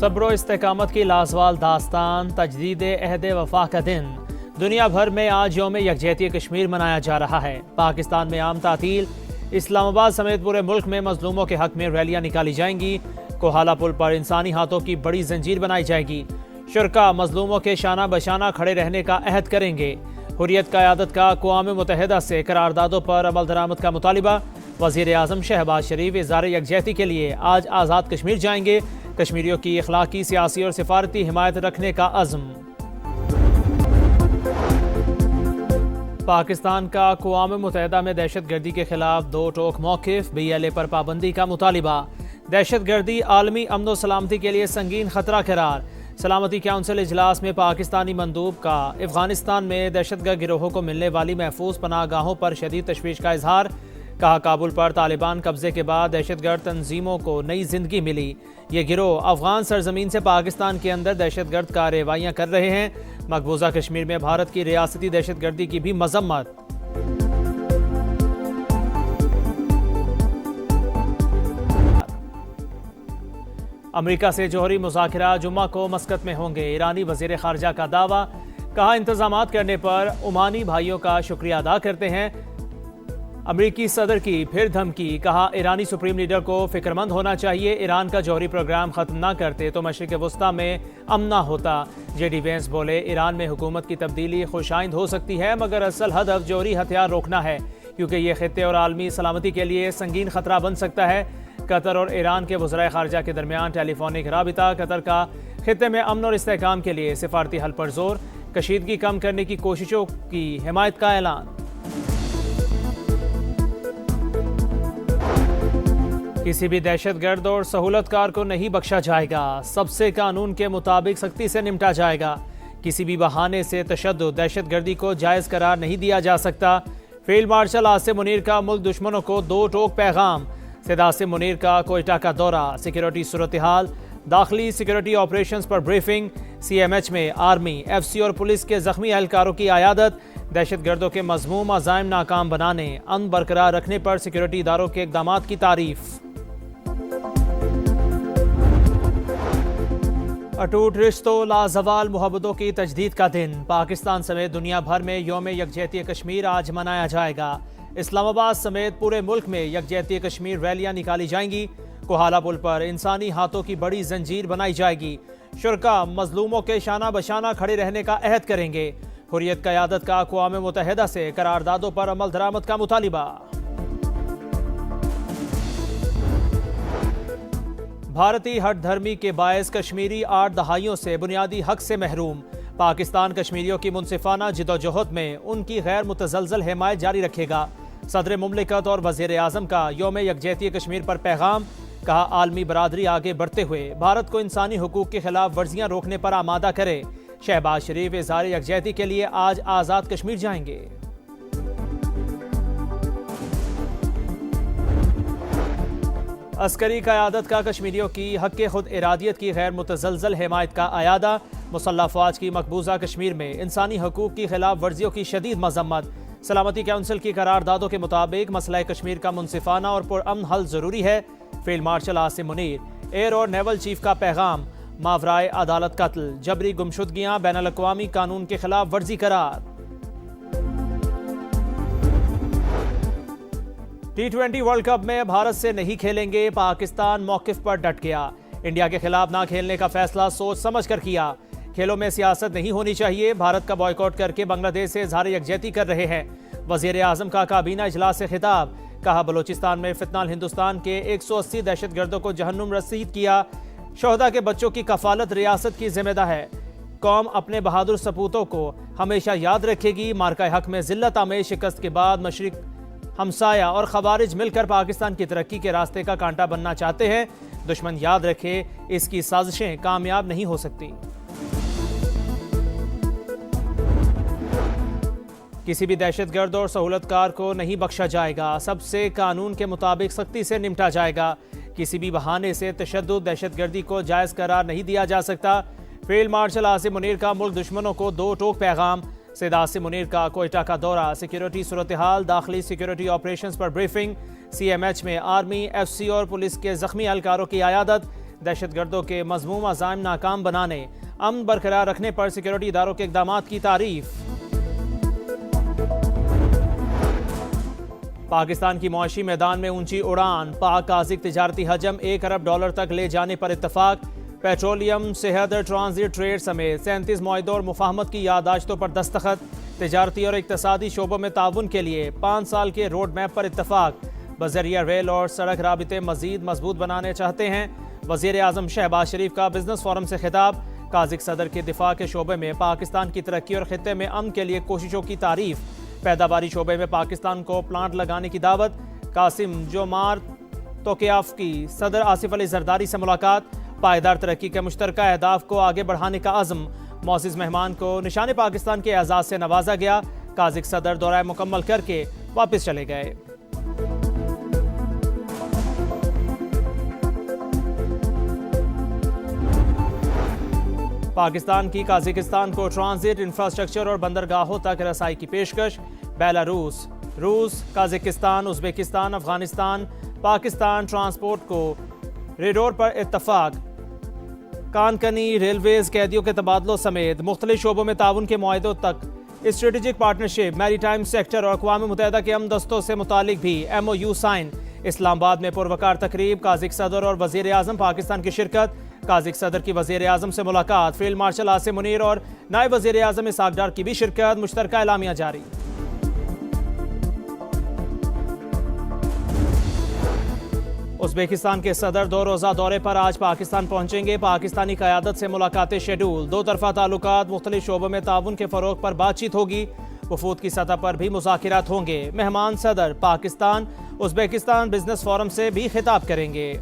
सब्र व इस्तेकामत की लाजवाल दास्तान तजदीद अहद वफा का दिन। दुनिया भर में आज यौम यकजहती कश्मीर मनाया जा रहा है। पाकिस्तान में आम तातील, इस्लामाबाद समेत पूरे मुल्क में मजलूमों के हक में रैलियां निकाली जाएंगी। कोहाला पुल पर इंसानी हाथों की बड़ी जंजीर बनाई जाएगी। शुरका मजलूमों के शाना बशाना खड़े रहने का अहद करेंगे। हुर्रियत क़यादत का अक़वाम मुत्तहिदा से करारदादों पर अमल दरामद का मुतालिबा। वज़ीर आज़म शहबाज शरीफ इज़हार यकजहती के लिए आज आज़ाद कश्मीर जाएंगे। कश्मीरियों की अखलाकी, सियासी और सिफारती हिमायत रखने का अज़्म। पाकिस्तान का अक़वाम मुत्तहिदा में दहशत गर्दी के खिलाफ दो टोक मौक़िफ़। BLA पर पाबंदी का मुतालिबा। दहशत गर्दी आलमी अमन व सलामती के लिए संगीन खतरा करार। सलामती काउंसिल इजलास में पाकिस्तानी मंदूब का अफगानिस्तान में दहशतगर्द गिरोहों को मिलने वाली महफूज पनाहगाहों पर शदीद तशवीश का इजहार। कहा, काबुल पर तालिबान कब्जे के बाद दहशतगर्द तंजीमों को नई जिंदगी मिली। ये गिरोह अफगान सरजमीन से पाकिस्तान के अंदर दहशतगर्द कार्रवाइयाँ कर रहे हैं। मकबूजा कश्मीर में भारत की रियासती दहशतगर्दी की भी मजम्मत। अमेरिका से जौहरी मुज़ाकिरा जुम्मा को मस्कत में होंगे। ईरानी वज़ीर ख़ारजा का दावा। कहा, इंतज़ामात करने पर ओमानी भाइयों का शुक्रिया अदा करते हैं। अमेरिकी सदर की फिर धमकी। कहा, ईरानी सुप्रीम लीडर को फिक्रमंद होना चाहिए। ईरान का जौहरी प्रोग्राम ख़त्म ना करते तो मशरिक़ वस्ता में अमना होता। JD वेंस बोले, ईरान में हुकूमत की तब्दीली खुशाइंद हो सकती है, मगर असल हदफ जौहरी हथियार रोकना है, क्योंकि ये खित्ते और आलमी सलामती के लिए संगीन खतरा बन सकता है। कतर और ईरान के वज़राए ख़ारजा के दरमियान टेलीफोनिक राबिता। कतर का खित्ते में अमन और इस्तेहकाम के लिए सिफारती हल पर जोर। कशीदगी कम करने की कोशिशों की हिमायत का ऐलान। किसी भी दहशतगर्द और सहूलतकार को नहीं बख्शा जाएगा। सबसे कानून के मुताबिक सख्ती से निपटा जाएगा। किसी भी बहाने से तशद्दुद, दहशतगर्दी को जायज़ करार नहीं दिया जा सकता। फील्ड मार्शल आसिम मुनीर का मुल्क दुश्मनों को दो टोक पैगाम। सैयद आसिम मुनीर का कोयटा का दौरा। सिक्योरिटी सूरत हाल, दाखिली सिक्योरिटी ऑपरेशंस पर ब्रीफिंग। CMH में आर्मी, FC और पुलिस के जख्मी एहलकारों की आयादत। दहशतगर्दों के मज़मूम अज़ाइम नाकाम बनाने, अमन बरकरार रखने पर सिक्योरिटी इदारों के इक़दामात की तारीफ। अटूट रिश्तों, लाजवाल मोहब्बतों की तजदीद का दिन। पाकिस्तान समेत दुनिया भर में यौम यकजहती कश्मीर आज मनाया जाएगा। इस्लामाबाद समेत पूरे मुल्क में यकजहती कश्मीर रैलियां निकाली जाएंगी। कोहाला पुल पर इंसानी हाथों की बड़ी जंजीर बनाई जाएगी। शुरका मजलूमों के शाना बशाना खड़े रहने का अहद करेंगे। हुर्रियत क़यादत का अक़वाम मुत्तहिदा से करारदादों पर अमल दरामद का मुतालिबा। भारतीय हट धर्मी के बायस कश्मीरी 8 दहाइयों से बुनियादी हक से महरूम। पाकिस्तान कश्मीरियों की मुनसिफाना जिदोजहद में उनकी गैर मुतज़लज़ल हिमायत जारी रखेगा। सदर मुमलिकत और वज़ीर आज़म का यौम यकजहती कश्मीर पर पैगाम। कहा, आलमी बरादरी आगे बढ़ते हुए भारत को इंसानी हुकूक की खिलाफ वर्जियाँ रोकने पर आमादा करे। शहबाज शरीफ इज़हार यकजहती के लिए आज आज़ाद कश्मीर जाएंगे। अस्करी क़यादत का कश्मीरियों की हक़ खुद इरादियत की गैर मुतज़लज़ल हिमायत का आयादा। मुसल्लह फ़ौज की मकबूजा कश्मीर में इंसानी हकूक़ की खिलाफ वर्जियों की शदीद मज़म्मत। सलामती काउंसिल की करारदादों के मुताबिक मसला कश्मीर का मुनसिफाना और पुरअमन हल ज़रूरी है। Field marshal Asim Munir, air और नेवल चीफ का पैगाम। मावराए अदालत कत्ल, जबरी गुमशुदगियाँ बैनुल अक़वामी कानून के खिलाफ वर्जी करार। T20 वर्ल्ड कप में भारत से नहीं खेलेंगे। पाकिस्तान मौक़िफ़ पर डट गया। इंडिया के खिलाफ ना खेलने का फैसला सोच समझ कर किया। खेलों में सियासत नहीं होनी चाहिए। भारत का बॉयकॉट करके बांग्लादेश से इज़हार यकजहती कर रहे हैं। वज़ीर आज़म का काबीना इजलास से खिताब। कहा, बलोचिस्तान में फितनाल हिंदुस्तान के 180 दहशतगर्दों को जहन्नुम रसीद किया। शोहदा के बच्चों की कफालत रियासत की जिम्मेदार है। कौम अपने बहादुर सपूतों को हमेशा याद रखेगी। मार्का हक में जिल्लत आमेज शिकस्त के बाद मशरिक हमसाया और खवारिज मिलकर पाकिस्तान की तरक्की के रास्ते का कांटा बनना चाहते हैं। दुश्मन याद रखे, इसकी साजिशें कामयाब नहीं हो सकती। किसी भी दहशतगर्द और सहूलतकार को नहीं बख्शा जाएगा। सबसे कानून के मुताबिक सख्ती से निपटा जाएगा। किसी भी बहाने से तशद्दुद, दहशतगर्दी को जायज़ करार नहीं दिया जा सकता। फील्ड मार्शल आसिम मुनीर का मुल्क दुश्मनों को दो टोक पैगाम। सैयद आसिम मुनीर का कोयटा का दौरा। सिक्योरिटी सूरत हाल, दाखिली सिक्योरिटी ऑपरेशंस पर ब्रीफिंग। CMH में आर्मी, FC और पुलिस के जख्मी एहलकारों की आयादत। दहशतगर्दों के मज़मूम अज़ाइम नाकाम बनाने, अमन बरकरार रखने पर सिक्योरिटी इदारों के इक़दाम की तारीफ। पाकिस्तान की मुआशी मैदान में ऊंची उड़ान, पाक काज़िक तिजारती हजम $1 अरब तक ले जाने पर इत्तफाक। पेट्रोलियम, सेहत, ट्रांजिट, ट्रेड समेत 37 मुआहिदों और मुफाहमत की याददाश्तों पर दस्तखत। तिजारती और इक़्तिसादी शोबों में ताउन के लिए 5 साल के रोड मैप पर इत्तफाक। बज़रिया रेल और सड़क राबिते मज़ीद मजबूत बनाने चाहते हैं। वज़ीर आज़म शहबाज शरीफ का बिजनेस फोरम से खिताब। काज़िक सदर के दिफा के शोबे में पाकिस्तान की तरक्की और खित्ते में अमन के लिए कोशिशों की तारीफ। पैदावारी शोबे में पाकिस्तान को प्लांट लगाने की दावत। कासिम जोमार तोक़ियाफ की सदर आसिफ अली जरदारी से मुलाकात। पायदार तरक्की के मुश्तरका अहदाफ को आगे बढ़ाने का अज़्म। मौज़िज़ मेहमान को निशान पाकिस्तान के एजाज़ से नवाजा गया। काज़िक सदर दौरा मुकम्मल करके वापस चले गए। पाकिस्तान की काज़िकिस्तान को ट्रांजिट, इंफ्रास्ट्रक्चर और बंदरगाहों तक रसाई की पेशकश। बेलारूस, रूस, काज़िकिस्तान, उज़्बेकिस्तान, अफगानिस्तान, पाकिस्तान ट्रांसपोर्ट को रेडोर पर इत्तफाक। कानकनी, रेलवेज, कैदियों के तबादलों समेत मुख्तलिफ शोबों में ताउन के मुआहिदों तक स्ट्रेटेजिक पार्टनरशिप। मैरीटाइम सेक्टर और अक़वाम मुत्तहिदा के अमन दस्तों से मुतालिक भी MOU साइन। इस्लामाबाद में पुरवकार तकरीब। काज़िक सदर और वज़ीर आज़म पाकिस्तान की शिरकत। काज़िक सदर की वज़ीर आज़म से मुलाकात। फील्ड मार्शल आसिम मुनीर और नायब वज़ीर आज़म इसाक डार की भी शिरकत। मुश्तरका एलामिया जारी। उज़्बेकिस्तान के सदर 2 रोज़ा दौरे पर आज पाकिस्तान पहुंचेंगे। पाकिस्तानी क़यादत से मुलाकातें शेड्यूल। 2 तरफ़ा ताल्लुकात, मुख्तलिफ शोबों में ताउन के फ़रोग़ पर बातचीत होगी। वफूद की सतह पर भी मुज़ाकिरात होंगे। मेहमान सदर पाकिस्तान उज़्बेकिस्तान बिजनेस फोरम से भी खिताब करेंगे।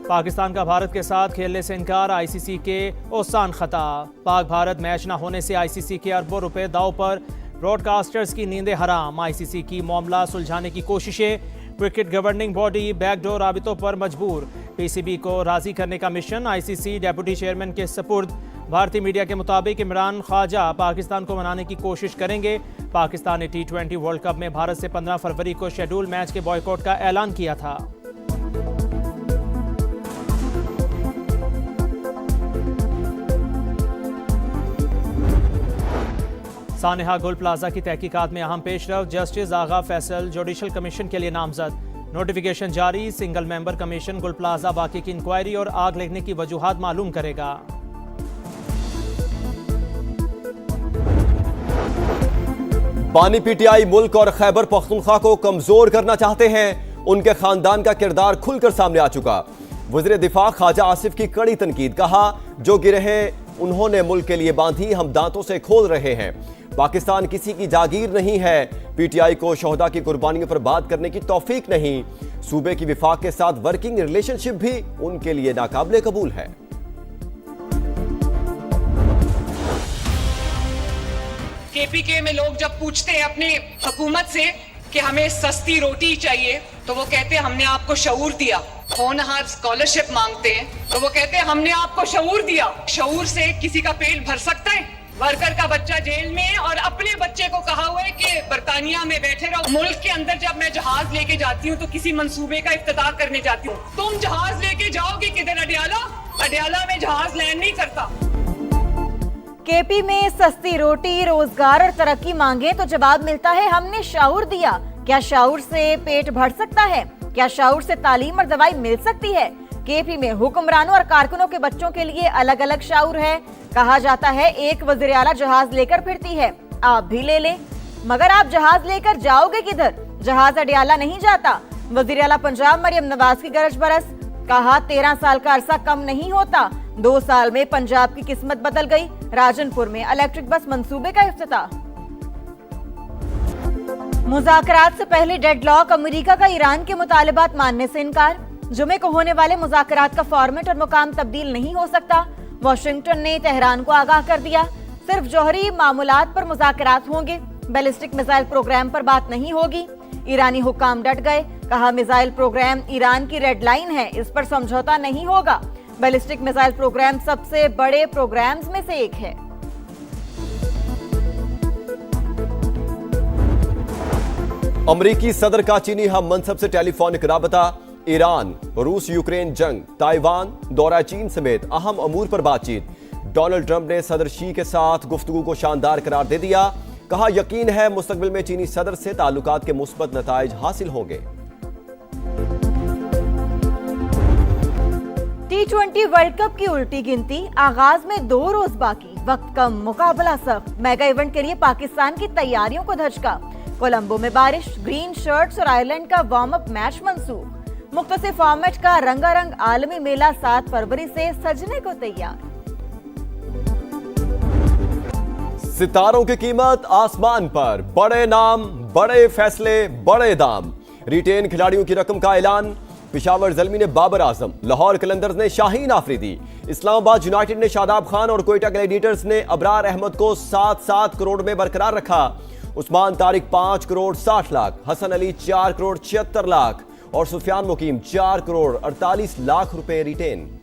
पाकिस्तान का भारत के साथ खेलने से इनकार। ICC के ओसान खता। पाक भारत मैच न होने से ICC के अरबों रुपए दाव पर। ब्रॉडकास्टर्स की नींदें हराम। ICC की मामला सुलझाने की कोशिशें। क्रिकेट गवर्निंग बॉडी बैकडोर राबितों पर मजबूर। PCB को राजी करने का मिशन। ICC डेप्यूटी चेयरमैन के सपुर्द। भारतीय मीडिया के मुताबिक इमरान ख्वाजा पाकिस्तान को मनाने की कोशिश करेंगे। पाकिस्तान ने T20 वर्ल्ड कप में भारत से 15 फरवरी को शेड्यूल मैच के बॉयकॉट का ऐलान किया था। सानेहा गुल प्लाजा की तहकीकात में अहम पेशरफ। जस्टिस आगा फैसल जुडिशल कमीशन के लिए नामजद। नोटिफिकेशन जारी। सिंगल मेंबर कमीशन गुल प्लाजा बाकी की इंक्वायरी और आग लगने की वजूहात मालूम करेगा। बानी PTI मुल्क और खैबर पख्तूनख्वा को कमजोर करना चाहते हैं। उनके खानदान का किरदार खुलकर सामने आ चुका। वज़ीर दिफा ख्वाजा आसिफ की कड़ी तनकीद। कहा, जो गिरहें उन्होंने मुल्क के लिए बांधी, हम दांतों से खोल रहे हैं। पाकिस्तान किसी की जागीर नहीं है। PTI को शोहदा की कुर्बानियों पर बात करने की तौफीक नहीं। सूबे की विफाक के साथ वर्किंग रिलेशनशिप भी उनके लिए नाकाबिले कबूल है। KPK में लोग जब पूछते हैं अपनी हुकूमत से कि हमें सस्ती रोटी चाहिए, तो वो कहते हैं हमने आपको शऊर दिया। होनहार स्कॉलरशिप मांगते हैं तो वो कहते हैं हमने आपको शऊर दिया। शऊर से किसी का पेट भर सकता है? वर्कर का बच्चा जेल में है और अपने बच्चे को कहा हुआ है कि बरतानिया में बैठे रहो। मुल्क के अंदर जब मैं जहाज लेके जाती हूँ तो किसी मंसूबे का इफ्तिताह करने जाती हूँ। तुम जहाज लेके जाओगे किधर? अडयाला? अडयाला में जहाज लैंड नहीं करता। KP में सस्ती रोटी, रोजगार और तरक्की मांगे तो जवाब मिलता है हमने शऊर दिया। क्या शऊर से पेट भर सकता है? क्या शऊर से तालीम और दवाई मिल सकती है? KP में हुक्मरानों और कारकुनों के बच्चों के लिए अलग अलग शऊर है। कहा जाता है एक वज़ीर आला जहाज लेकर फिरती है, आप भी ले लें। मगर आप जहाज लेकर जाओगे किधर? जहाज अडयाला नहीं जाता। वज़ीर आला पंजाब मरियम नवाज की गरज बरस। कहा 13 साल का अरसा कम नहीं होता। 2 साल में पंजाब की किस्मत बदल गई। राजनपुर में इलेक्ट्रिक बस मंसूबे का इफ्तिताह। मुज़ाकरात से पहले डेडलॉक। अमेरिका का ईरान के मुतालिबात मानने से इनकार। जुमे को होने वाले मुज़ाकरात का फॉर्मेट और मुकाम तब्दील नहीं हो सकता। वाशिंगटन ने तेहरान को आगाह कर दिया। सिर्फ जौहरी मामूलात पर मुज़ाकरात होंगे। बैलिस्टिक मिसाइल प्रोग्राम पर बात नहीं होगी। ईरानी हुक्काम डट गए। कहा मिसाइल प्रोग्राम ईरान की रेड लाइन है, इस पर समझौता नहीं होगा। बैलिस्टिक मिसाइल प्रोग्राम सबसे बड़े प्रोग्राम्स में से एक है। अमरीकी सदर का चीनी हम मनसब से टेलीफोनिक राबता, ईरान, रूस यूक्रेन जंग, ताइवान, दौरा चीन समेत अहम अमूर पर बातचीत। डोनाल्ड ट्रंप ने सदर शी के साथ गुफ्तगू को शानदार करार दे दिया। कहा यकीन है मुस्तकबिल में चीनी सदर से ताल्लुकात के मुस्बत नताइज हासिल होंगे। T20 वर्ल्ड कप की उल्टी गिनती, आगाज में 2 रोज बाकी, वक्त कम, मुकाबला सख्त। मेगा इवेंट के लिए पाकिस्तान की तैयारियों को धचका। कोलंबो में बारिश, ग्रीन शर्ट्स और आयरलैंड का वार्म अप मैच मंसूख। मुख्तलिफ फॉर्मेट का रंगारंग आलमी मेला 7 फरवरी से सजने को तैयार। सितारों की कीमत आसमान पर, बड़े नाम, बड़े फैसले, बड़े दाम। रिटेन खिलाड़ियों की रकम का ऐलान। पिशावर ज़ल्मी ने बाबर आजम, लाहौर कलंदर्स ने शाहीन आफरीदी, इस्लामाबाद यूनाइटेड ने शादाब खान और कोयटा ग्लैडिएटर्स ने अबरार अहमद को 7-7 करोड़ में बरकरार रखा। उस्मान तारिक 5 करोड़ 60 लाख, हसन अली 4 करोड़ 76 लाख और सुफियान मुकीम 4 करोड़ 48 लाख रुपए रिटेन।